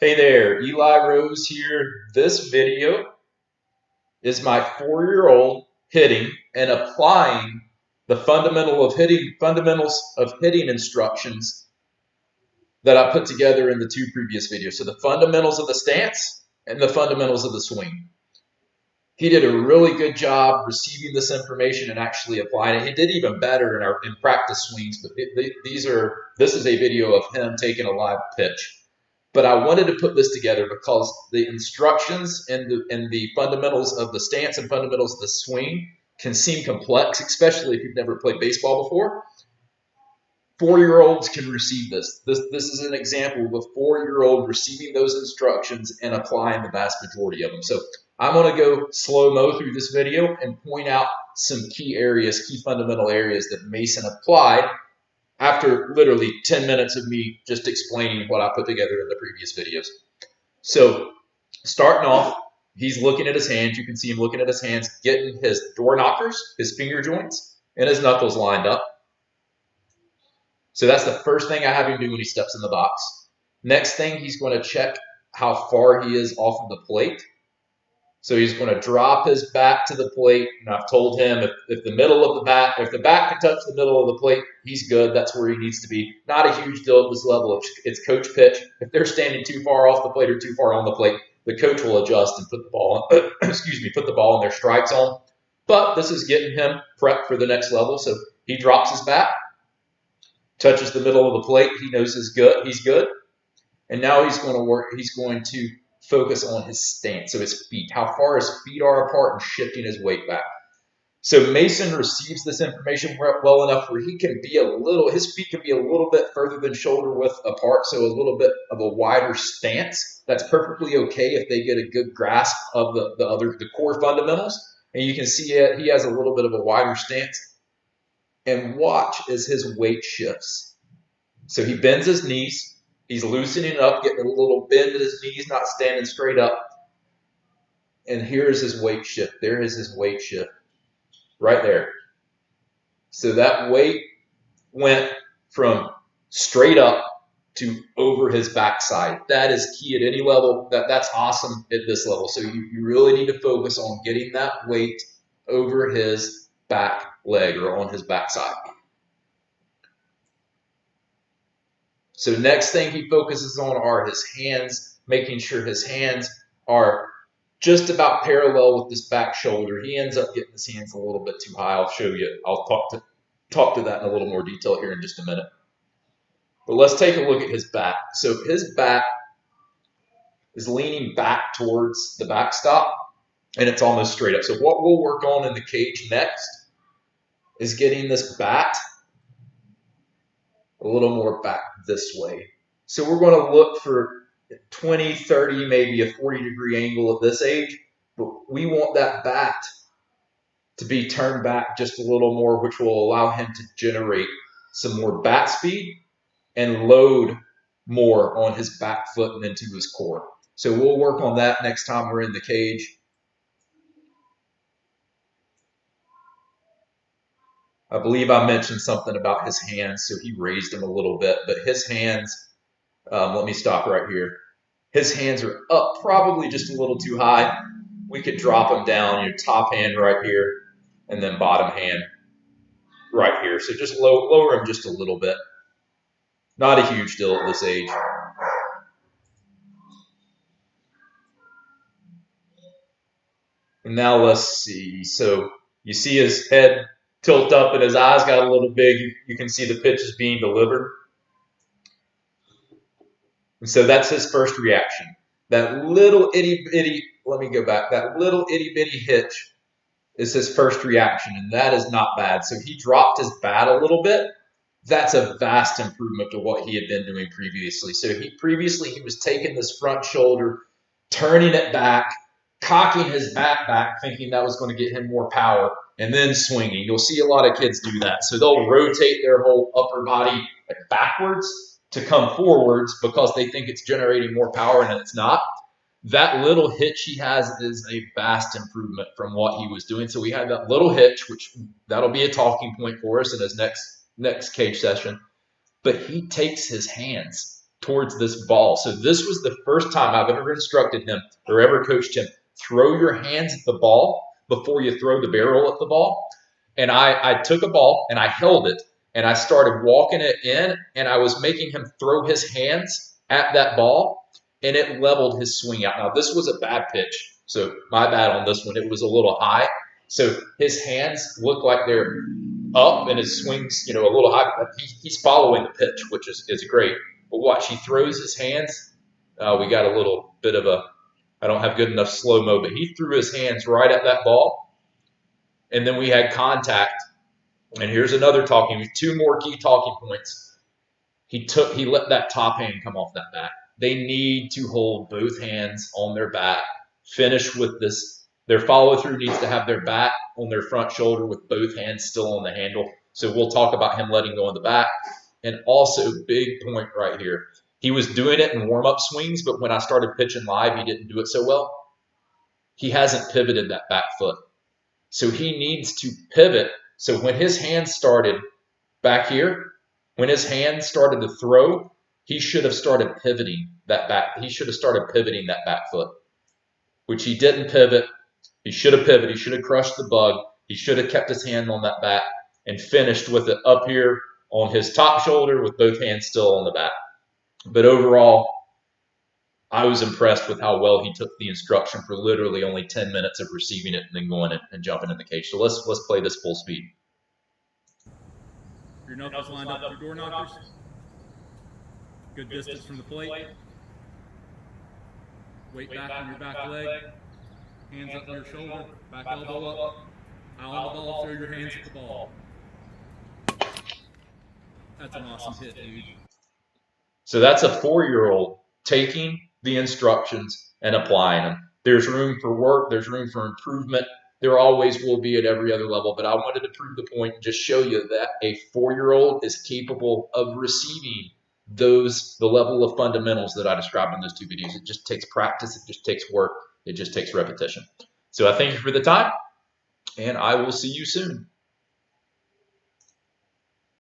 Hey there, Eli Rose here. This video is my 4-year-old hitting and applying the fundamentals of hitting instructions that I put together in the two previous videos. So the fundamentals of the stance and the fundamentals of the swing. He did a really good job receiving this information and actually applying it. He did even better in practice swings, but this is a video of him taking a live pitch. But I wanted to put this together because the instructions and the fundamentals of the stance and fundamentals of the swing can seem complex, especially if you've never played baseball before. 4-year-olds can receive this. This is an example of a 4-year-old receiving those instructions and applying the vast majority of them. So I'm going to go slow-mo through this video and point out some key fundamental areas that Mason applied after literally 10 minutes of me just explaining what I put together in the previous videos. So starting off, he's looking at his hands. You can see him looking at his hands, getting his door knockers, his finger joints, and his knuckles lined up. So that's the first thing I have him do when he steps in the box. Next thing, he's going to check how far he is off of the plate. So he's going to drop his bat to the plate, and I've told him if the bat can touch the middle of the plate, he's good. That's where he needs to be. Not a huge deal at this level. It's coach pitch. If they're standing too far off the plate or too far on the plate, the coach will adjust and put the ball in their strike zone. But this is getting him prepped for the next level. So he drops his bat, touches the middle of the plate. He knows he's good. And now he's going to focus on his stance, so his feet, how far his feet are apart and shifting his weight back. So Mason receives this information well enough where his feet can be a little bit further than shoulder width apart, so a little bit of a wider stance. That's perfectly okay if they get a good grasp of the core fundamentals. And you can see he has a little bit of a wider stance. And watch as his weight shifts. So he bends his knees. He's loosening up, getting a little bend in his knees, not standing straight up. And here's his weight shift. There is his weight shift right there. So that weight went from straight up to over his backside. That is key at any level. That's awesome at this level. So you really need to focus on getting that weight over his back leg or on his backside. So next thing he focuses on are his hands, making sure his hands are just about parallel with this back shoulder. He ends up getting his hands a little bit too high. I'll show you. I'll talk to that in a little more detail here in just a minute. But let's take a look at his back. So his back is leaning back towards the backstop, and it's almost straight up. So what we'll work on in the cage next is getting this bat a little more back this way. So we're going to look for 20, 30, maybe a 40-degree angle at this age, but we want that bat to be turned back just a little more, which will allow him to generate some more bat speed and load more on his back foot and into his core. So we'll work on that next time we're in the cage. I believe I mentioned something about his hands, so he raised them a little bit, but his hands, let me stop right here. His hands are up probably just a little too high. We could drop them down, your top hand right here, and then bottom hand right here. So just lower them just a little bit. Not a huge deal at this age. And now let's see. So you see his head tilt up and his eyes got a little big. You can see the pitch is being delivered. And so that's his first reaction. That little itty bitty, let me go back, that little itty bitty hitch is his first reaction, and that is not bad. So he dropped his bat a little bit. That's a vast improvement to what he had been doing previously. So previously he was taking this front shoulder, turning it back, cocking his bat back, thinking that was going to get him more power, and then swinging. You'll see a lot of kids do that. So they'll rotate their whole upper body backwards to come forwards because they think it's generating more power, and it's not. That little hitch he has is a vast improvement from what he was doing. So we had that little hitch, which that'll be a talking point for us in his next cage session. But he takes his hands towards this ball. So this was the first time I've ever instructed him or ever coached him, throw your hands at the ball before you throw the barrel at the ball. And I took a ball and I held it and I started walking it in and I was making him throw his hands at that ball and it leveled his swing out. Now this was a bad pitch, so my bad on this one. It was a little high. So his hands look like they're up and his swings, a little high. He's following the pitch, which is great. But watch, he throws his hands. We got a little bit of I don't have good enough slow-mo, but he threw his hands right at that ball. And then we had contact. And here's another two more key talking points. He let that top hand come off that bat. They need to hold both hands on their bat. Finish with this. Their follow-through needs to have their bat on their front shoulder with both hands still on the handle. So we'll talk about him letting go of the bat. And also, big point right here. He was doing it in warm-up swings, but when I started pitching live, he didn't do it so well. He hasn't pivoted that back foot. So he needs to pivot. So when his hands started back here, when his hands started to throw, he should have started pivoting that back. He should have started pivoting that back foot, which he didn't pivot. He should have pivoted. He should have crushed the bug. He should have kept his hand on that bat and finished with it up here on his top shoulder with both hands still on the bat. But overall, I was impressed with how well he took the instruction for literally only 10 minutes of receiving it and then going and jumping in the cage. So let's play this full speed. Your knuckles lined up your door knockers. Good distance from the plate. Weight back on your back leg. Hands up on your shoulder. Back elbow up. Eye on the ball. Throw your hands at the ball. That's an awesome hit, dude. So that's a 4-year-old taking the instructions and applying them. There's room for work. There's room for improvement. There always will be at every other level. But I wanted to prove the point and just show you that a 4-year-old is capable of receiving the level of fundamentals that I described in those two videos. It just takes practice. It just takes work. It just takes repetition. So I thank you for the time, and I will see you soon.